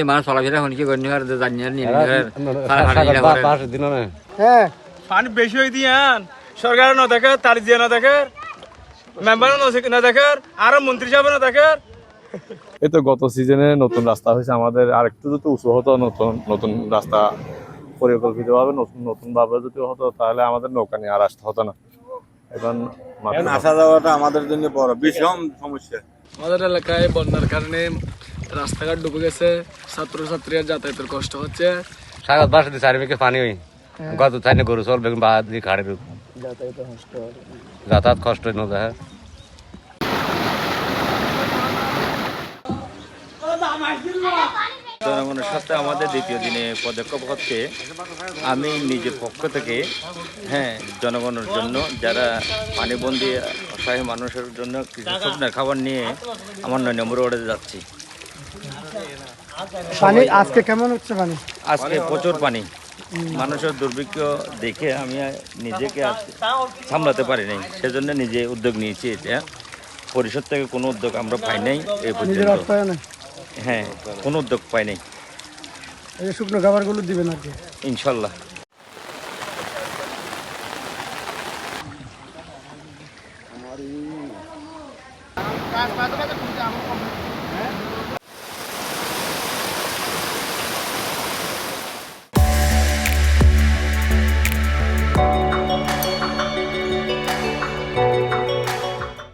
মানুষ চলাফেরা হনিকে হ্যাঁ পানি বেশি হয়ে দিয়ান সরকার না দেখে তারি দিয়ে না দেখে মেম্বার না দেখে আরো মন্ত্রী সাহেব না দেখে। এই তো গত সিজনে নতুন রাস্তা হয়েছে আমাদের, আরেকটু যদি উঁচু হতো, নতুন নতুন রাস্তা পরিকল্পিতভাবে নতুন ভাবে যদি হতো তাহলে আমাদের নৌকা নিয়ে আর আসতে হতো না। এখন আসা যাওয়াটা আমাদের জন্য বড় বিষম সমস্যা। আমাদের এলাকায় বন্যার কারণে রাস্তাঘাট ডুবে গেছে, ছাত্রছাত্রীরা যাতায়াতের কষ্ট হচ্ছে। সাগর বাসা দিয়ে চারিদিকে পানি হই গত থাইনে গরু চলবে বা দিয়ে খাড়ে যাতায়াত কষ্ট ন দেখা। জনগণের সাথে আমাদের দ্বিতীয় দিনে পদক্ষেপ হচ্ছে আমি নিজের পক্ষ থেকে জনগণের জন্য যারা পানিবন্দী অসহায় মানুষের জন্য কিছু শুকনো খাবার নিয়ে আমার 9 নম্বর ওয়ার্ডে যাচ্ছি। পানি আজকে কেমন হচ্ছে? পানি আজকে প্রচুর পানি, মানুষের দুর্ভিক্ষ দেখে আমি নিজেকে সামলাতে পারি নাই, সেজন্য নিজে উদ্যোগ নিয়েছি। এটা পরিষদ থেকে কোনো উদ্যোগ আমরা পাই নাই এই পর্যন্ত। কোনো উদ্যোগ পাই নাই। শুকনো খাবারগুলো দিবেন আর কি ইনশাল্লাহ।